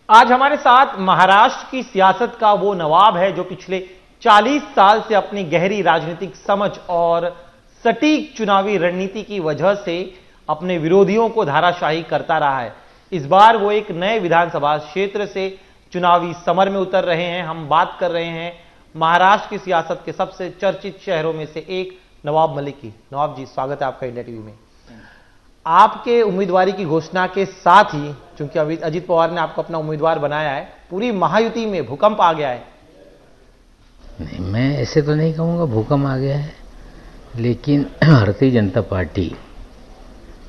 आज हमारे साथ महाराष्ट्र की सियासत का वो नवाब है जो पिछले 40 साल से अपनी गहरी राजनीतिक समझ और सटीक चुनावी रणनीति की वजह से अपने विरोधियों को धाराशाही करता रहा है। इस बार वो एक नए विधानसभा क्षेत्र से चुनावी समर में उतर रहे हैं। हम बात कर रहे हैं महाराष्ट्र की सियासत के सबसे चर्चित शहरों में से एक नवाब मलिक की। नवाब जी, स्वागत है आपका इंडिया टीवी में। आपके उम्मीदवारी की घोषणा के साथ ही, चूंकि अभी अजीत पवार ने आपको अपना उम्मीदवार बनाया है, पूरी महायुति में भूकंप आ गया है। नहीं, मैं ऐसे तो नहीं कहूँगा भूकंप आ गया है, लेकिन भारतीय जनता पार्टी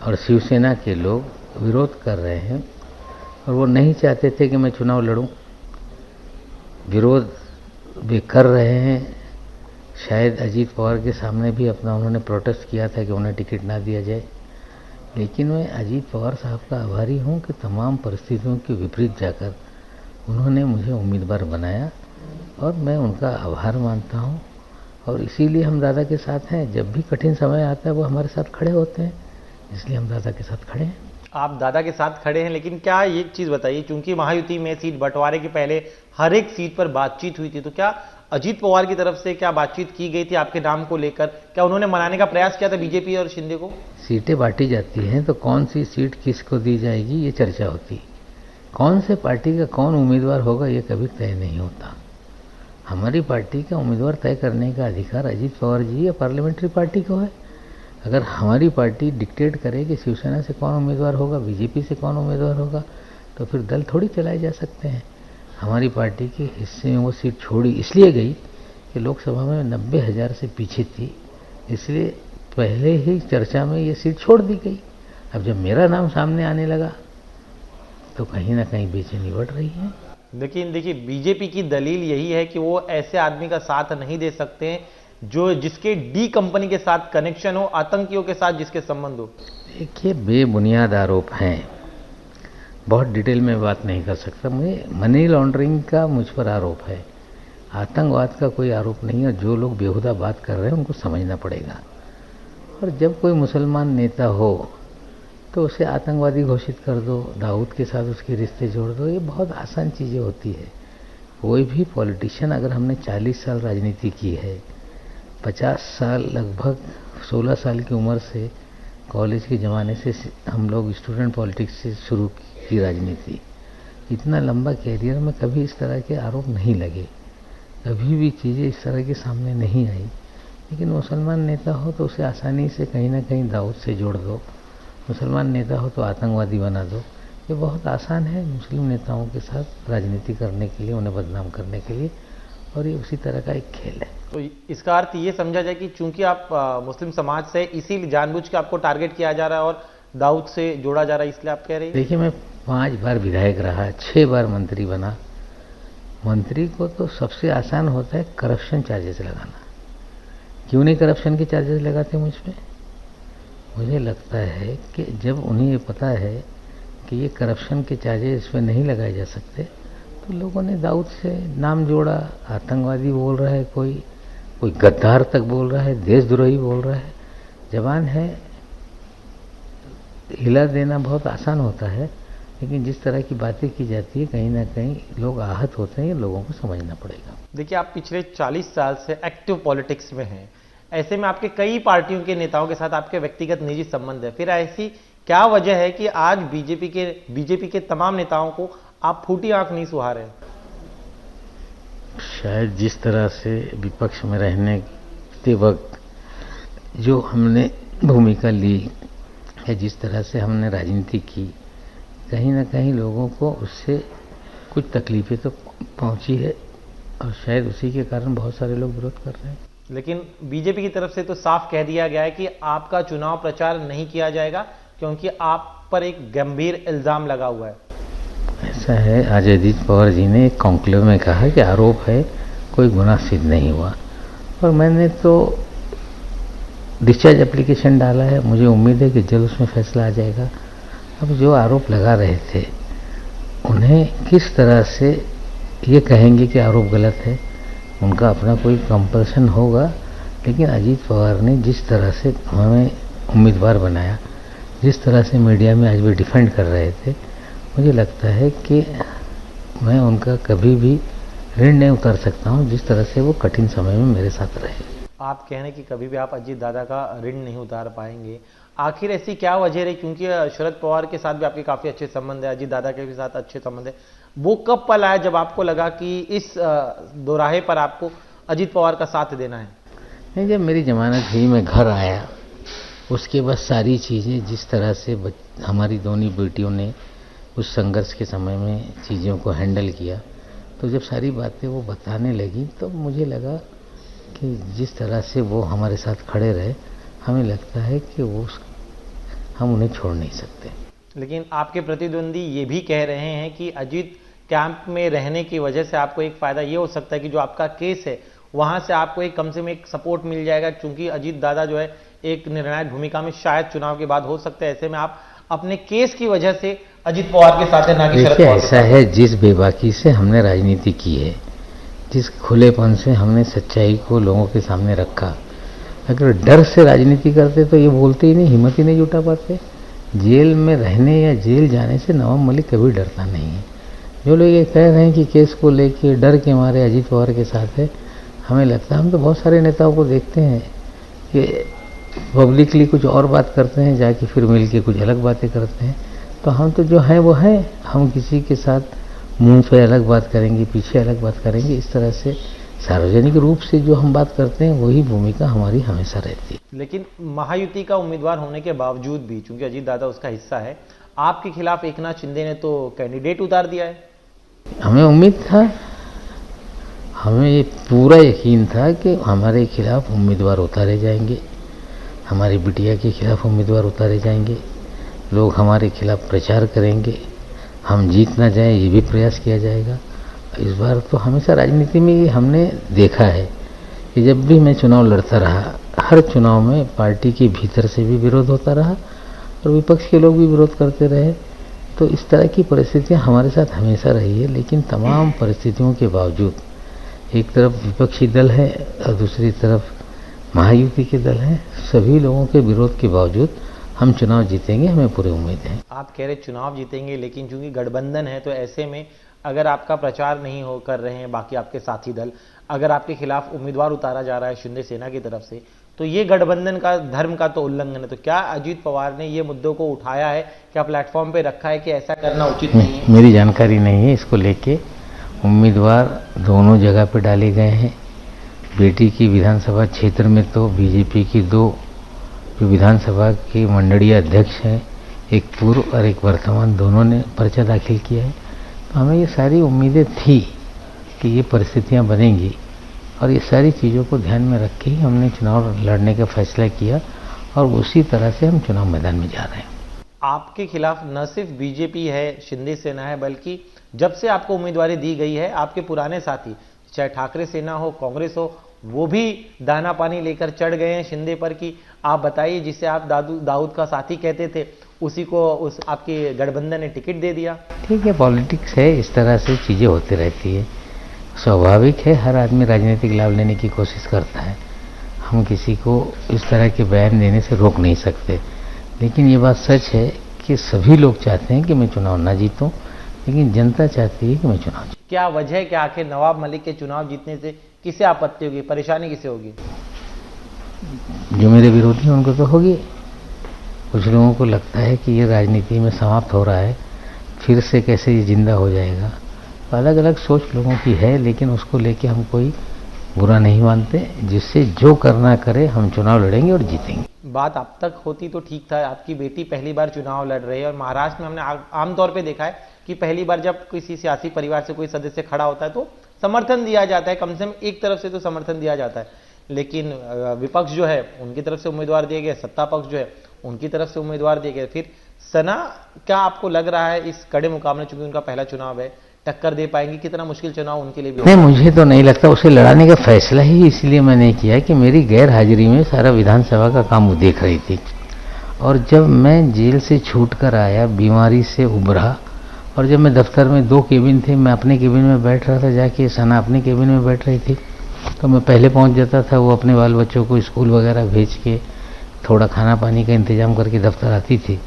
और शिवसेना के लोग विरोध कर रहे हैं और वो नहीं चाहते थे कि मैं चुनाव लड़ूं। विरोध भी कर रहे हैं। शायद अजीत पवार के सामने भी अपना उन्होंने प्रोटेस्ट किया था कि उन्हें टिकट ना दिया जाए, लेकिन मैं अजीत पवार साहब का आभारी हूं कि तमाम परिस्थितियों के विपरीत जाकर उन्होंने मुझे उम्मीदवार बनाया और मैं उनका आभार मानता हूं। और इसीलिए हम दादा के साथ हैं। जब भी कठिन समय आता है वो हमारे साथ खड़े होते हैं, इसलिए हम दादा के साथ खड़े हैं। आप दादा के साथ खड़े हैं, लेकिन क्या ये चीज बताइए, चूंकि महायुति में सीट बंटवारे के पहले हर एक सीट पर बातचीत हुई थी, तो क्या अजीत पवार की तरफ से क्या बातचीत की गई थी आपके नाम को लेकर? क्या उन्होंने मनाने का प्रयास किया था बीजेपी और शिंदे को? सीटें बांटी जाती हैं तो कौन सी सीट किसको दी जाएगी ये चर्चा होती है। कौन से पार्टी का कौन उम्मीदवार होगा ये कभी तय नहीं होता। हमारी पार्टी का उम्मीदवार तय करने का अधिकार अजीत पवार जी या पार्लियामेंट्री पार्टी को है। अगर हमारी पार्टी डिक्टेट करे कि शिवसेना से कौन उम्मीदवार होगा, बीजेपी से कौन उम्मीदवार होगा, तो फिर दल थोड़ी चलाए जा सकते हैं। हमारी पार्टी के हिस्से में वो सीट छोड़ी इसलिए गई कि लोकसभा में 90,000 से पीछे थी, इसलिए पहले ही चर्चा में ये सीट छोड़ दी गई। अब जब मेरा नाम सामने आने लगा तो कहीं ना कहीं बेचैनी बढ़ रही है। लेकिन देखिए, बीजेपी की दलील यही है कि वो ऐसे आदमी का साथ नहीं दे सकते जो जिसके डी कंपनी के साथ कनेक्शन हो, आतंकियों के साथ जिसके संबंध हो। देखिए, बेबुनियाद आरोप हैं। बहुत डिटेल में बात नहीं कर सकता। मुझे मनी लॉन्ड्रिंग का मुझ पर आरोप है, आतंकवाद का कोई आरोप नहीं है। जो लोग बेहुदा बात कर रहे हैं उनको समझना पड़ेगा। और जब कोई मुसलमान नेता हो तो उसे आतंकवादी घोषित कर दो, दाऊद के साथ उसके रिश्ते जोड़ दो, ये बहुत आसान चीज़ें होती है। कोई भी पॉलिटिशियन, अगर हमने 40 साल राजनीति की है, 50 साल लगभग 16 साल की उम्र से कॉलेज के ज़माने से हम लोग स्टूडेंट पॉलिटिक्स से शुरू की राजनीति, इतना लंबा कैरियर में कभी इस तरह के आरोप नहीं लगे, कभी भी चीज़ें इस तरह के सामने नहीं आई। लेकिन मुसलमान नेता हो तो उसे आसानी से कहीं ना कहीं दाऊद से जोड़ दो, मुसलमान नेता हो तो आतंकवादी बना दो। ये बहुत आसान है मुस्लिम नेताओं के साथ राजनीति करने के लिए, उन्हें बदनाम करने के लिए, और ये उसी तरह का एक खेल है। तो इसका अर्थ ये समझा जाए कि चूंकि आप मुस्लिम समाज से, इसीलिए जानबूझ के आपको टारगेट किया जा रहा है और दाऊद से जोड़ा जा रहा है, इसलिए आप कह रहे हैं? देखिए, मैं 5 बार विधायक रहा, 6 बार मंत्री बना। मंत्री को तो सबसे आसान होता है करप्शन चार्जेस लगाना। क्यों नहीं करप्शन के चार्जेस लगाते मुझ पे? मुझे लगता है कि जब उन्हें ये पता है कि ये करप्शन के चार्जेस इस पर नहीं लगाए जा सकते, तो लोगों ने दाऊद से नाम जोड़ा। आतंकवादी बोल रहा है, कोई गद्दार तक बोल रहा है, देशद्रोही बोल रहा है। जबान है, हिला देना बहुत आसान होता है, लेकिन जिस तरह की बातें की जाती है कहीं ना कहीं लोग आहत होते हैं। ये लोगों को समझना पड़ेगा। देखिए, आप पिछले 40 साल से एक्टिव पॉलिटिक्स में हैं, ऐसे में आपके कई पार्टियों के नेताओं के साथ आपके व्यक्तिगत निजी संबंध है। फिर ऐसी क्या वजह है कि आज बीजेपी के तमाम नेताओं को आप फूटी आंख नहीं सुहा रहे? शायद जिस तरह से विपक्ष में रहने के वक्त जो हमने भूमिका ली है, जिस तरह से हमने राजनीति की, कहीं ना कहीं लोगों को उससे कुछ तकलीफें तो पहुंची है, और शायद उसी के कारण बहुत सारे लोग विरोध कर रहे हैं। लेकिन बीजेपी की तरफ से तो साफ कह दिया गया है कि आपका चुनाव प्रचार नहीं किया जाएगा क्योंकि आप पर एक गंभीर इल्जाम लगा हुआ है। ऐसा है, आज अजीत पवार जी ने एक कॉन्क्लेव में कहा कि आरोप है, कोई गुनाह सिद्ध नहीं हुआ, और मैंने तो डिस्चार्ज एप्लीकेशन डाला है। मुझे उम्मीद है कि जल्द उसमें फैसला आ जाएगा। अब जो आरोप लगा रहे थे उन्हें किस तरह से ये कहेंगे कि आरोप गलत है, उनका अपना कोई कंपल्सन होगा। लेकिन अजीत पवार ने जिस तरह से हमें उम्मीदवार बनाया, जिस तरह से मीडिया में आज भी डिफेंड कर रहे थे, मुझे लगता है कि मैं उनका कभी भी ऋण नहीं उतार सकता हूँ, जिस तरह से वो कठिन समय में मेरे साथ रहे। आप कह रहे हैं कि कभी भी आप अजीत दादा का ऋण नहीं उतार पाएंगे, आखिर ऐसी क्या वजह रही? क्योंकि शरद पवार के साथ भी आपके काफी अच्छे संबंध है, अजीत दादा के भी साथ अच्छे संबंध है। वो कब पल आया जब आपको लगा कि इस दोराहे पर आपको अजीत पवार का साथ देना है? नहीं, जब मेरी जमानत हुई मैं घर आया, उसके बाद सारी चीज़ें जिस तरह से हमारी दोनों बेटियों ने उस संघर्ष के समय में चीज़ों को हैंडल किया, तो जब सारी बातें वो बताने लगी तो मुझे लगा कि जिस तरह से वो हमारे साथ खड़े रहे, हमें लगता है कि हम उन्हें छोड़ नहीं सकते। लेकिन आपके प्रतिद्वंदी ये भी कह रहे हैं कि अजीत कैंप में रहने की वजह से आपको एक फायदा ये हो सकता है कि जो आपका केस है वहां से आपको एक कम से कम एक सपोर्ट मिल जाएगा, क्योंकि अजीत दादा जो है एक निर्णायक भूमिका में शायद चुनाव के बाद हो सकता है। ऐसे में आप अपने केस की वजह से अजीत पवार के साथ है, ना कि शरद पवार के साथ। ऐसा है, जिस बेबाकी से हमने राजनीति की है, जिस खुलेपन से हमने सच्चाई को लोगों के सामने रखा, अगर डर से राजनीति करते तो ये बोलते ही नहीं, हिम्मत ही नहीं जुटा पाते। जेल में रहने या जेल जाने से नवाब मलिक कभी डरता नहीं है। जो लोग ये कह रहे हैं कि केस को लेके डर के मारे अजीत पवार के साथ है, हमें लगता है, हम तो बहुत सारे नेताओं को देखते हैं कि पब्लिकली कुछ और बात करते हैं, जाके फिर मिल के कुछ अलग बातें करते हैं। तो हम तो जो हैं वो हैं, हम किसी के साथ मुंह पे अलग बात करेंगे, पीछे अलग बात करेंगे, इस तरह से सार्वजनिक रूप से जो हम बात करते हैं वही भूमिका हमारी हमेशा रहती है। लेकिन महायुति का उम्मीदवार होने के बावजूद भी, चूंकि अजीत दादा उसका हिस्सा है, आपके खिलाफ एकनाथ शिंदे ने तो कैंडिडेट उतार दिया है। हमें उम्मीद था, हमें ये पूरा यकीन था कि हमारे खिलाफ उम्मीदवार उतारे जाएंगे, हमारी बिटिया के खिलाफ उम्मीदवार उतारे जाएंगे, लोग हमारे खिलाफ प्रचार करेंगे, हम जीत ना जाए ये भी प्रयास किया जाएगा। इस बार तो हमेशा राजनीति में ये हमने देखा है कि जब भी मैं चुनाव लड़ता रहा, हर चुनाव में पार्टी के भीतर से भी विरोध होता रहा और विपक्ष के लोग भी विरोध करते रहे। तो इस तरह की परिस्थितियां हमारे साथ हमेशा रही है। लेकिन तमाम परिस्थितियों के बावजूद, एक तरफ विपक्षी दल है और दूसरी तरफ महायुति के दल हैं, सभी लोगों के विरोध के बावजूद हम चुनाव जीतेंगे, हमें पूरी उम्मीद है। आप कह रहे चुनाव जीतेंगे, लेकिन चूंकि गठबंधन है तो ऐसे में अगर आपका प्रचार नहीं हो कर रहे हैं बाकी आपके साथी दल, अगर आपके खिलाफ उम्मीदवार उतारा जा रहा है शिंदे सेना की तरफ से, तो ये गठबंधन का धर्म का तो उल्लंघन है। तो क्या अजीत पवार ने ये मुद्दों को उठाया है, क्या प्लेटफॉर्म पे रखा है कि ऐसा करना उचित नहीं है? मेरी जानकारी नहीं है इसको लेके। उम्मीदवार दोनों जगह पे डाले गए हैं। बेटी की विधानसभा क्षेत्र में तो बीजेपी की 2 जो विधानसभा के मंडलीय अध्यक्ष हैं, एक पूर्व और एक वर्तमान, दोनों ने पर्चा दाखिल किया है। तो हमें ये सारी उम्मीदें थी कि ये परिस्थितियां बनेंगी और ये सारी चीज़ों को ध्यान में रख के ही हमने चुनाव लड़ने का फैसला किया और उसी तरह से हम चुनाव मैदान में जा रहे हैं। आपके खिलाफ न सिर्फ बीजेपी है, शिंदे सेना है, बल्कि जब से आपको उम्मीदवारी दी गई है आपके पुराने साथी, चाहे ठाकरे सेना हो, कांग्रेस हो, वो भी दाना पानी लेकर चढ़ गए हैं शिंदे पर कि आप बताइए, जिसे आप दाऊद का साथी कहते थे उसी को उस आपके गठबंधन ने टिकट दे दिया। ठीक है, पॉलिटिक्स है, इस तरह से चीज़ें होती रहती है, स्वाभाविक है। हर आदमी राजनीतिक लाभ लेने की कोशिश करता है, हम किसी को इस तरह के बयान देने से रोक नहीं सकते। लेकिन ये बात सच है कि सभी लोग चाहते हैं कि मैं चुनाव ना जीतूं, लेकिन जनता चाहती है कि मैं चुनाव जीतूं। क्या वजह है कि आखिर नवाब मलिक के चुनाव जीतने से किसे आपत्ति होगी, परेशानी किसे होगी? जो मेरे विरोधी हैं उनको तो होगी। कुछ लोगों को लगता है कि ये राजनीति में समाप्त हो रहा है, फिर से कैसे ये जिंदा हो जाएगा। अलग अलग सोच लोगों की है, लेकिन उसको लेके हम कोई बुरा नहीं मानते। जिससे जो करना करे, हम चुनाव लड़ेंगे और जीतेंगे। बात अब तक होती तो ठीक था, आपकी बेटी पहली बार चुनाव लड़ रही है और महाराष्ट्र में हमने आमतौर पे देखा है कि पहली बार जब किसी सियासी परिवार से कोई सदस्य खड़ा होता है तो समर्थन दिया जाता है, कम से कम एक तरफ से तो समर्थन दिया जाता है। लेकिन विपक्ष जो है उनकी तरफ से उम्मीदवार दिए गए, सत्ता पक्ष जो है उनकी तरफ से उम्मीदवार दिए गए। फिर सना, क्या आपको लग रहा है इस कड़े मुकाबले, चूंकि उनका पहला चुनाव है, टक्कर दे पाएंगी? कितना मुश्किल चुनाव उनके लिए भी नहीं, मुझे तो नहीं लगता। उसे लड़ाने का फैसला ही इसलिए मैंने किया कि मेरी गैर हाजिरी में सारा विधानसभा का काम वो देख रही थी। और जब मैं जेल से छूट कर आया, बीमारी से उभरा, और जब मैं दफ्तर में 2 केबिन थे, मैं अपने केबिन में बैठ रहा था, जाके सना अपने केबिन में बैठ रही थी, तो मैं पहले पहुंच जाता था, वो अपने बाल बच्चों को स्कूल वगैरह भेज के थोड़ा खाना पानी का इंतजाम करके दफ्तर आती थी।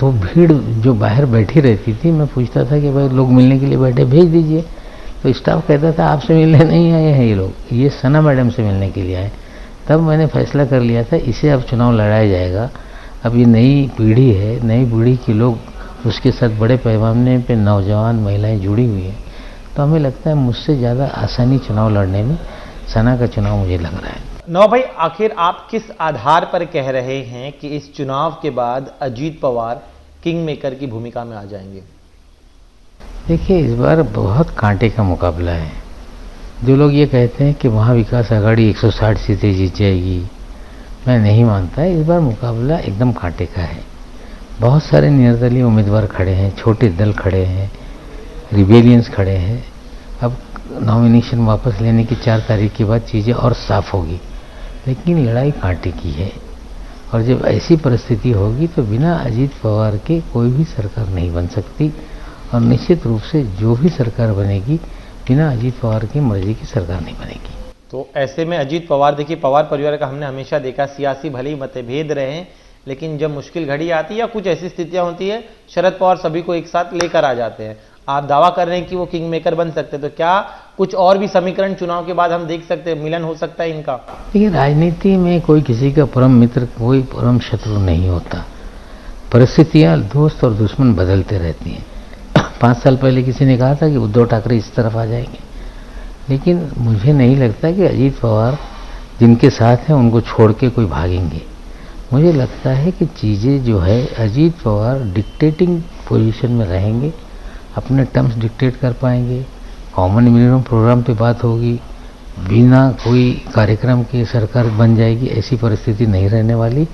तो भीड़ जो बाहर बैठी रहती थी, मैं पूछता था कि भाई लोग मिलने के लिए बैठे, भेज दीजिए। तो स्टाफ कहता था आपसे मिलने नहीं आए हैं ये लोग, ये सना मैडम से मिलने के लिए आए। तब मैंने फैसला कर लिया था इसे अब चुनाव लड़ाया जाएगा। अब ये नई पीढ़ी है, नई पीढ़ी के लोग उसके साथ बड़े पैमाने पे नौजवान महिलाएं जुड़ी हुई हैं, तो हमें लगता है मुझसे ज़्यादा आसानी चुनाव लड़ने में सना का चुनाव मुझे लग रहा है। नवाब भाई, आखिर आप किस आधार पर कह रहे हैं कि इस चुनाव के बाद अजीत पवार किंग मेकर की भूमिका में आ जाएंगे? देखिए, इस बार बहुत कांटे का मुकाबला है। जो लोग ये कहते हैं कि महाविकास आघाड़ी 160 सीटें जीत जाएगी, मैं नहीं मानता। इस बार मुकाबला एकदम कांटे का है। बहुत सारे निर्दलीय उम्मीदवार खड़े हैं, छोटे दल खड़े हैं, रिबेलियंस खड़े हैं। अब नॉमिनेशन वापस लेने की 4 तारीख के बाद चीज़ें और साफ होगी, लेकिन लड़ाई कांटे की है। और जब ऐसी परिस्थिति होगी तो बिना अजीत पवार के कोई भी सरकार नहीं बन सकती, और निश्चित रूप से जो भी सरकार बनेगी बिना अजीत पवार की मर्जी की सरकार नहीं बनेगी। तो ऐसे में अजीत पवार, देखिए पवार परिवार का हमने हमेशा देखा, सियासी भले ही मतभेद रहे हैं, लेकिन जब मुश्किल घड़ी आती है या कुछ ऐसी स्थितियां होती है, शरद पवार सभी को एक साथ लेकर आ जाते हैं। आप दावा कर रहे हैं कि वो किंग मेकर बन सकते हैं, तो क्या कुछ और भी समीकरण चुनाव के बाद हम देख सकते हैं, मिलन हो सकता है इनका? देखिए, राजनीति में कोई किसी का परम मित्र, कोई परम शत्रु नहीं होता। परिस्थितियां, दोस्त और दुश्मन बदलते रहती हैं। 5 साल पहले किसी ने कहा था कि उद्धव ठाकरे इस तरफ आ जाएंगे, लेकिन मुझे नहीं लगता कि अजीत पवार जिनके साथ हैं उनको छोड़ के कोई भागेंगे। मुझे लगता है कि चीज़ें जो है, अजीत पवार डिक्टेटिंग पोजीशन में रहेंगे, अपने टर्म्स डिक्टेट कर पाएंगे, कॉमन मिनिमम प्रोग्राम पे बात होगी, बिना कोई कार्यक्रम के सरकार बन जाएगी, ऐसी परिस्थिति नहीं रहने वाली।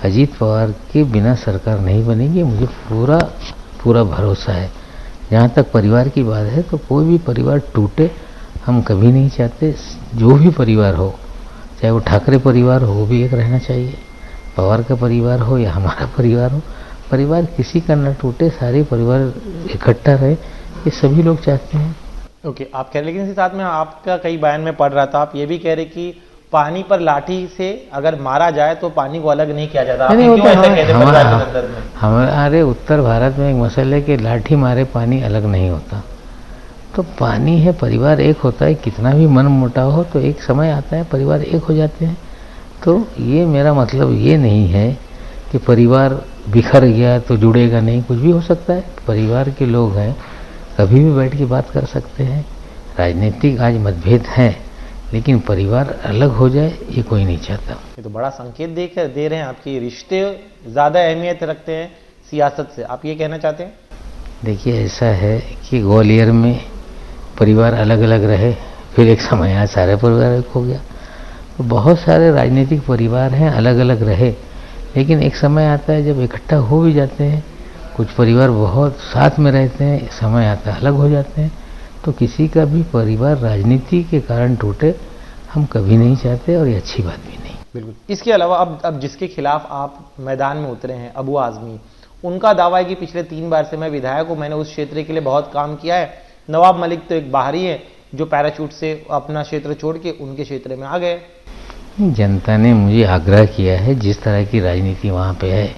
अजीत पवार के बिना सरकार नहीं बनेगी, मुझे पूरा भरोसा है। जहाँ तक परिवार की बात है, तो कोई भी परिवार टूटे हम कभी नहीं चाहते। जो भी परिवार हो, चाहे वो ठाकरे परिवार हो, वो भी एक रहना चाहिए, पवार का परिवार हो या हमारा परिवार हो, परिवार किसी का न टूटे, सारे परिवार इकट्ठा रहे, ये सभी लोग चाहते हैं। ओके, आप कह रहे, लेकिन इसी साथ में आपका कई बयान में पढ़ रहा था, आप ये भी कह रहे कि पानी पर लाठी से अगर मारा जाए तो पानी को अलग नहीं किया जाता। हमारे उत्तर भारत में एक मसला है कि लाठी मारे पानी अलग नहीं होता। तो पानी है, परिवार एक होता है, कितना भी मन मुटाव हो तो एक समय आता है परिवार एक हो जाते हैं। तो ये मेरा मतलब ये नहीं है कि परिवार बिखर गया तो जुड़ेगा नहीं, कुछ भी हो सकता है। परिवार के लोग हैं, कभी भी बैठ के बात कर सकते हैं। राजनीतिक आज मतभेद हैं, लेकिन परिवार अलग हो जाए ये कोई नहीं चाहता। ये तो बड़ा संकेत दे रहे हैं आपकी, रिश्ते ज़्यादा अहमियत रखते हैं सियासत से, आप ये कहना चाहते हैं? देखिए, ऐसा है कि ग्वालियर में परिवार अलग अलग रहे, फिर एक समय यहाँ सारे परिवार एक हो गया। तो बहुत सारे राजनीतिक परिवार हैं, अलग अलग रहे, लेकिन एक समय आता है जब इकट्ठा हो भी जाते हैं। कुछ परिवार बहुत साथ में रहते हैं, समय आता है अलग हो जाते हैं। तो किसी का भी परिवार राजनीति के कारण टूटे हम कभी नहीं चाहते, और ये अच्छी बात भी नहीं। बिल्कुल। इसके अलावा अब जिसके खिलाफ आप मैदान में उतरे हैं, अबू आजमी, उनका दावा है कि पिछले 3 बार से मैं विधायक हूं, मैंने उस क्षेत्र के लिए बहुत काम किया है। नवाब मलिक तो एक बाहरी है जो पैराशूट से अपना क्षेत्र छोड़ के उनके क्षेत्र में आ गए। जनता ने मुझे आग्रह किया है, जिस तरह की राजनीति वहाँ पे है,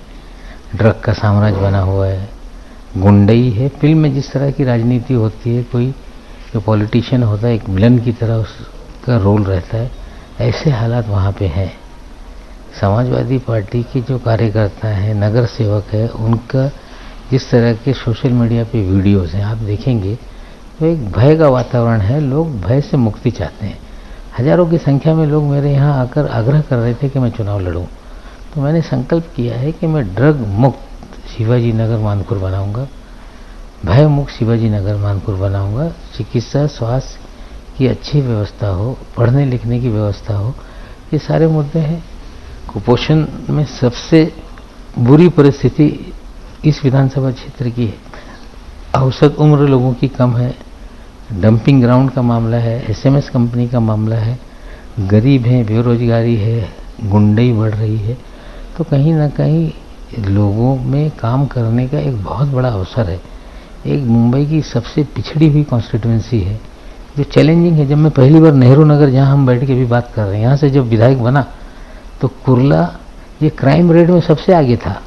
ड्रग का साम्राज्य बना हुआ है, गुंडई है, फिल्म में जिस तरह की राजनीति होती है, कोई जो पॉलिटिशियन होता है एक विलन की तरह उसका रोल रहता है, ऐसे हालात वहाँ पे हैं। समाजवादी पार्टी के जो कार्यकर्ता हैं, नगर सेवक है, उनका जिस तरह के सोशल मीडिया पे वीडियोस हैं आप देखेंगे तो एक भय का वातावरण है, लोग भय से मुक्ति चाहते हैं। हजारों की संख्या में लोग मेरे यहाँ आकर आग्रह कर रहे थे कि मैं चुनाव लड़ूं, तो मैंने संकल्प किया है कि मैं ड्रग मुक्त शिवाजी नगर मानपुर बनाऊंगा, भय मुक्त शिवाजी नगर मानपुर बनाऊंगा, चिकित्सा स्वास्थ्य की अच्छी व्यवस्था हो, पढ़ने लिखने की व्यवस्था हो, ये सारे मुद्दे हैं। कुपोषण में सबसे बुरी परिस्थिति इस विधानसभा क्षेत्र की है, औसत उम्र लोगों की कम है, डंपिंग ग्राउंड का मामला है, एसएमएस कंपनी का मामला है, गरीब हैं, बेरोजगारी है, गुंडई बढ़ रही है। तो कहीं ना कहीं लोगों में काम करने का एक बहुत बड़ा अवसर है। एक मुंबई की सबसे पिछड़ी हुई कॉन्स्टिट्यूंसी है जो चैलेंजिंग है। जब मैं पहली बार नेहरू नगर, जहाँ हम बैठ के भी बात कर रहे हैं, यहाँ से जब विधायक बना तो कुर्ला ये क्राइम रेट में सबसे आगे था,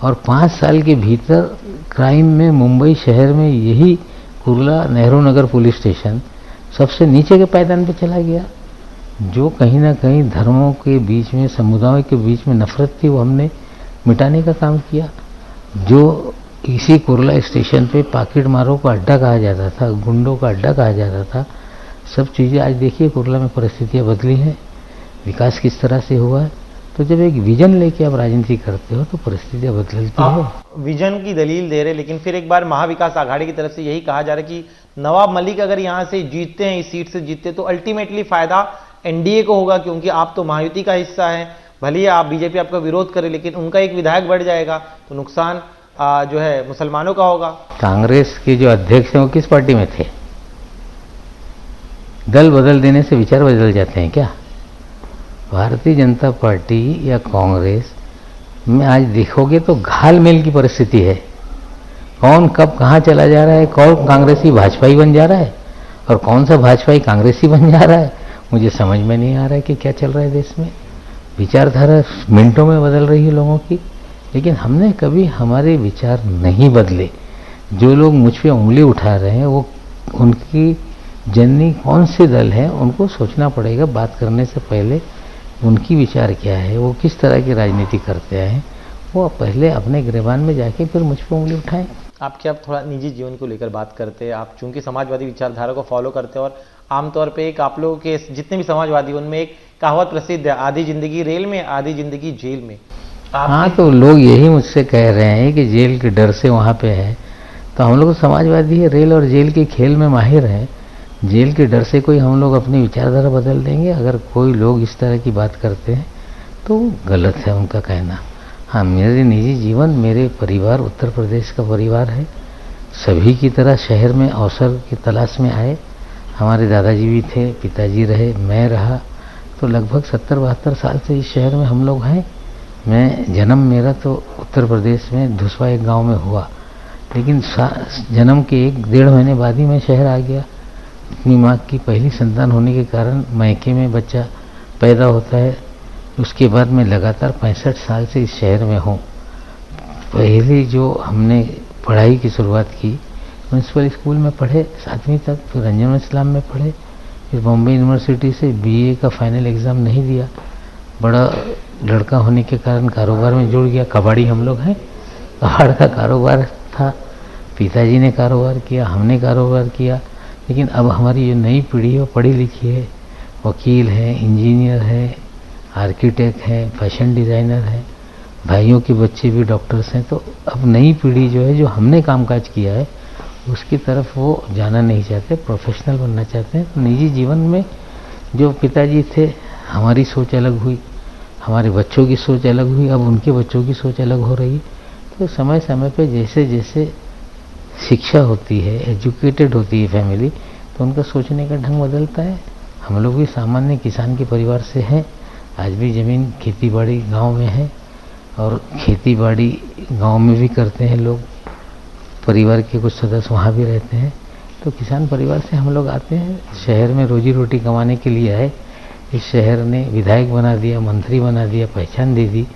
और 5 साल के भीतर क्राइम में मुंबई शहर में यही कुर्ला नेहरू नगर पुलिस स्टेशन सबसे नीचे के पायदान पे चला गया। जो कहीं ना कहीं धर्मों के बीच में, समुदायों के बीच में नफरत थी, वो हमने मिटाने का काम किया। जो इसी कुर्ला स्टेशन पे पाकिट मारों का अड्डा कहा जाता था, गुंडों का अड्डा कहा जाता था, सब चीज़ें आज देखिए कुर्ला में परिस्थितियाँ बदली हैं, विकास किस तरह से हुआ है। तो जब एक विजन लेके आप राजनीति करते हो तो परिस्थितियाँ बदलती है। विजन की दलील दे रहे, लेकिन फिर एक बार महाविकास आघाड़ी की तरफ से यही कहा जा रहा है कि नवाब मलिक अगर यहां से जीतते हैं, इस सीट से जीतते, तो अल्टीमेटली फायदा एनडीए को होगा, क्योंकि आप तो महायुति का हिस्सा हैं। भले ही आप बीजेपी आपका विरोध करे, लेकिन उनका एक विधायक बढ़ जाएगा, तो नुकसान जो है मुसलमानों का होगा। कांग्रेस के जो अध्यक्ष हैं वो किस पार्टी में थे? दल बदल देने से विचार बदल जाते हैं क्या? भारतीय जनता पार्टी या कांग्रेस में आज देखोगे तो घालमेल की परिस्थिति है। कौन कब कहाँ चला जा रहा है, कौन कांग्रेसी भाजपाई बन जा रहा है और कौन सा भाजपाई कांग्रेसी बन जा रहा है, मुझे समझ में नहीं आ रहा है कि क्या चल रहा है देश में। विचारधारा मिनटों में बदल रही है लोगों की, लेकिन हमने कभी हमारे विचार नहीं बदले। जो लोग मुझ पे उंगली उठा रहे हैं वो उनकी जननी कौन से दल है, उनको सोचना पड़ेगा बात करने से पहले उनकी विचार क्या है, वो किस तरह की राजनीति करते हैं, वो पहले अपने गिरबान में जाके फिर मुझ पर उंगली उठाएं। आपके आप थोड़ा निजी जीवन को लेकर बात करते हैं। आप चूंकि समाजवादी विचारधारा को फॉलो करते हैं और आमतौर पे एक आप लोगों के जितने भी समाजवादी, उनमें एक कहावत प्रसिद्ध है, आधी जिंदगी रेल में, आधी जिंदगी जेल में। हाँ, तो लोग यही मुझसे कह रहे हैं कि जेल के डर से वहाँ पे है, तो हम लोग समाजवादी है, रेल और जेल के खेल में माहिर हैं। जेल के डर से कोई हम लोग अपनी विचारधारा बदल देंगे? अगर कोई लोग इस तरह की बात करते हैं तो गलत है उनका कहना। हाँ, मेरे निजी जीवन, मेरे परिवार उत्तर प्रदेश का परिवार है, सभी की तरह शहर में अवसर की तलाश में आए। हमारे दादाजी भी थे, पिताजी रहे, मैं रहा, तो लगभग 70-72 साल से इस शहर में हम लोग हैं। मैं जन्म मेरा तो उत्तर प्रदेश में धुसवा एक गांव में हुआ, लेकिन जन्म के 1-1.5 महीने बाद ही मैं शहर आ गया। अपनी माँ की पहली संतान होने के कारण मायके में बच्चा पैदा होता है। उसके बाद मैं लगातार 65 साल से इस शहर में हूँ। पहले जो हमने पढ़ाई की शुरुआत की, म्यूनसिपल स्कूल में पढ़े 7वीं तक, फिर अंजुमन इस्लाम में पढ़े, फिर बॉम्बे यूनिवर्सिटी से बीए का फाइनल एग्ज़ाम नहीं दिया। बड़ा लड़का होने के कारण कारोबार में जुड़ गया। कबाड़ी हम लोग हैं, कबाड़ का कारोबार था, पिताजी ने कारोबार किया, हमने कारोबार किया। लेकिन अब हमारी जो नई पीढ़ी है वो पढ़ी लिखी है, वकील है, इंजीनियर है, आर्किटेक्ट है, फैशन डिज़ाइनर है, भाइयों के बच्चे भी डॉक्टर्स हैं। तो अब नई पीढ़ी जो है, जो हमने कामकाज किया है उसकी तरफ वो जाना नहीं चाहते, प्रोफेशनल बनना चाहते हैं। तो निजी जीवन में जो पिताजी थे, हमारी सोच अलग हुई, हमारे बच्चों की सोच अलग हुई, अब उनके बच्चों की सोच अलग हो रही है। तो समय समय पे जैसे जैसे शिक्षा होती है, एजुकेटेड होती है फैमिली, तो उनका सोचने का ढंग बदलता है। हम लोग भी सामान्य किसान के परिवार से हैं, आज भी ज़मीन खेती बाड़ी गाँव में है और खेती बाड़ी गाँव में भी करते हैं लोग, परिवार के कुछ सदस्य वहाँ भी रहते हैं। तो किसान परिवार से हम लोग आते हैं, शहर में रोजी रोटी कमाने के लिए आए। इस शहर ने विधायक बना दिया, मंत्री बना दिया, पहचान दे दी,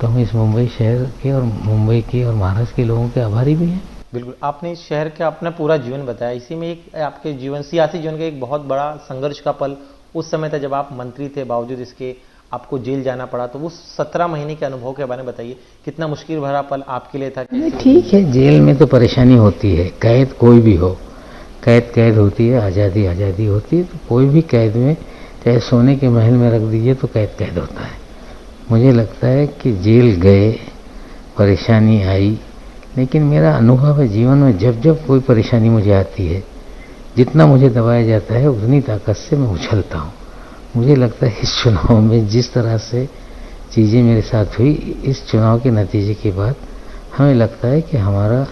तो हम इस मुंबई शहर के और मुंबई के और महाराष्ट्र के लोगों के आभारी भी हैं। बिल्कुल, आपने इस शहर का अपना पूरा जीवन बताया। इसी में एक आपके जीवन, सियासी जीवन का एक बहुत बड़ा संघर्ष का पल उस समय था जब आप मंत्री थे, बावजूद इसके आपको जेल जाना पड़ा। तो उस 17 महीने के अनुभव के बारे में बताइए, कितना मुश्किल भरा पल आपके लिए था? ठीक है, जेल में तो परेशानी होती है, कैद कोई भी हो, कैद होती है, आज़ादी आज़ादी होती है। तो कोई भी कैद में, चाहे सोने के महल में रख दीजिए तो कैद होता है। मुझे लगता है कि जेल गए, परेशानी आई, लेकिन मेरा अनुभव है जीवन में, जब जब कोई परेशानी मुझे आती है, जितना मुझे दबाया जाता है उतनी ताकत से मैं उछलता हूँ। मुझे लगता है इस चुनाव में जिस तरह से चीज़ें मेरे साथ हुई, इस चुनाव के नतीजे के बाद हमें लगता है कि हमारा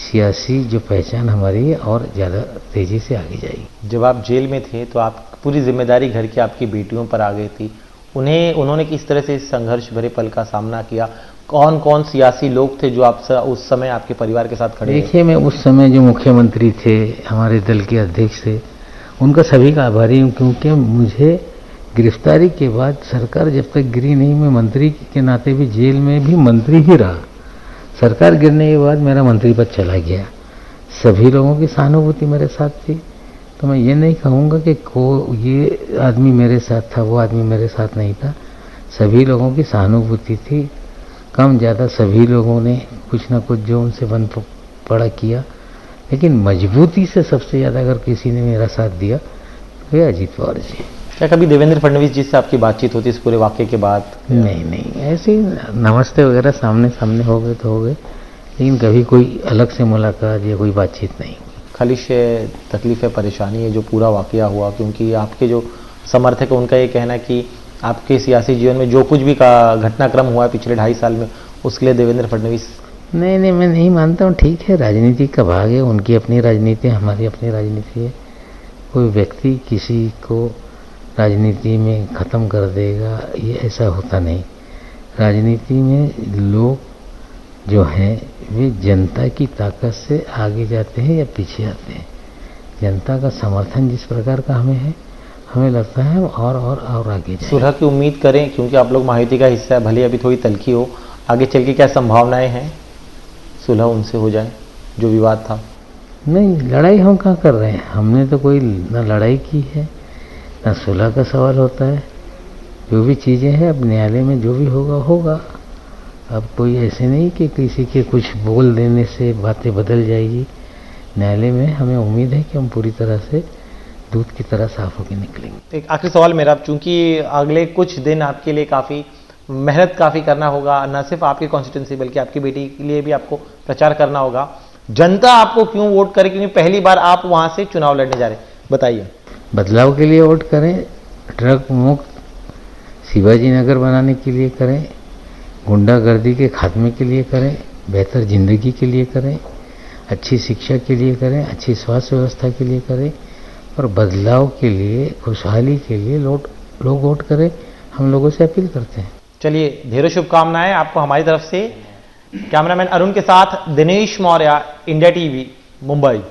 सियासी जो पहचान हमारी है और ज़्यादा तेज़ी से आगे जाएगी। जब आप जेल में थे तो आप पूरी जिम्मेदारी घर की आपकी बेटियों पर आ गई थी, उन्होंने किस तरह से इस संघर्ष भरे पल का सामना किया? कौन कौन सियासी लोग थे जो आप उस समय आपके परिवार के साथ खड़े? देखिए, मैं उस समय जो मुख्यमंत्री थे, हमारे दल के अध्यक्ष थे, उनका सभी का आभारी हूँ, क्योंकि मुझे गिरफ्तारी के बाद सरकार जब तक गिरी नहीं, मैं मंत्री के नाते भी जेल में भी मंत्री ही रहा। सरकार गिरने के बाद मेरा मंत्री पद चला गया, सभी लोगों की सहानुभूति मेरे साथ थी, तो मैं ये नहीं कहूँगा कि ये आदमी मेरे साथ था, वो आदमी मेरे साथ नहीं था। सभी लोगों की सहानुभूति थी, कम ज़्यादा सभी लोगों ने कुछ ना कुछ जो उनसे बन पड़ा किया, लेकिन मजबूती से सबसे ज़्यादा अगर किसी ने मेरा साथ दिया तो ये अजीत पवार जी। क्या कभी देवेंद्र फडणवीस जी से आपकी बातचीत होती इस पूरे वाक्य के बाद? नहीं, ऐसे ही नमस्ते वगैरह सामने सामने हो गए तो हो गए, लेकिन कभी कोई अलग से मुलाकात या कोई बातचीत नहीं। खालिश तकलीफ है, परेशानी है जो पूरा वाकया हुआ, क्योंकि आपके जो समर्थक है उनका ये कहना है कि आपके सियासी जीवन में जो कुछ भी का घटनाक्रम हुआ है पिछले 2.5 साल में, उसके लिए देवेंद्र फडणवीस। नहीं, मैं नहीं मानता हूँ। ठीक है, राजनीति का भाग है, उनकी अपनी राजनीति है, हमारी अपनी राजनीति है। कोई व्यक्ति किसी को राजनीति में ख़त्म कर देगा, ये ऐसा होता नहीं। राजनीति में लोग जो हैं वे जनता की ताकत से आगे जाते हैं या पीछे आते हैं। जनता का समर्थन जिस प्रकार का हमें है, हमें लगता है हम और आगे जाएं। सुलह की उम्मीद करें, क्योंकि आप लोग महायुति का हिस्सा है, भले अभी थोड़ी तल्खी हो, आगे चल के क्या संभावनाएं हैं सुलह उनसे हो जाए जो विवाद था? नहीं, लड़ाई हम कहाँ कर रहे हैं, हमने तो कोई ना लड़ाई की है ना सुलह का सवाल होता है। जो भी चीज़ें हैं अब न्यायालय में जो भी होगा होगा। अब कोई ऐसे नहीं कि किसी के कुछ बोल देने से बातें बदल जाएगी। न्यायालय में हमें उम्मीद है कि हम पूरी तरह से दूध की तरह साफ होकर निकलेंगे। एक आखिरी सवाल मेरा, चूंकि अगले कुछ दिन आपके लिए काफ़ी मेहनत करना होगा, न सिर्फ आपकी कॉन्स्टिट्यूंसी बल्कि आपकी बेटी के लिए भी आपको प्रचार करना होगा। जनता आपको क्यों वोट करे, क्योंकि पहली बार आप वहां से चुनाव लड़ने जा रहे हैं, बताइए। बदलाव के लिए वोट करें, ड्रग मुक्त शिवाजी नगर बनाने के लिए करें, गुंडागर्दी के खात्मे के लिए करें, बेहतर जिंदगी के लिए करें, अच्छी शिक्षा के लिए करें, अच्छी स्वास्थ्य व्यवस्था के लिए करें, और बदलाव के लिए, खुशहाली के लिए लोग वोट करें, हम लोगों से अपील करते हैं। चलिए, ढेरों शुभकामनाएं आपको हमारी तरफ से। कैमरामैन अरुण के साथ दिनेश मौर्य, इंडिया टीवी, मुंबई।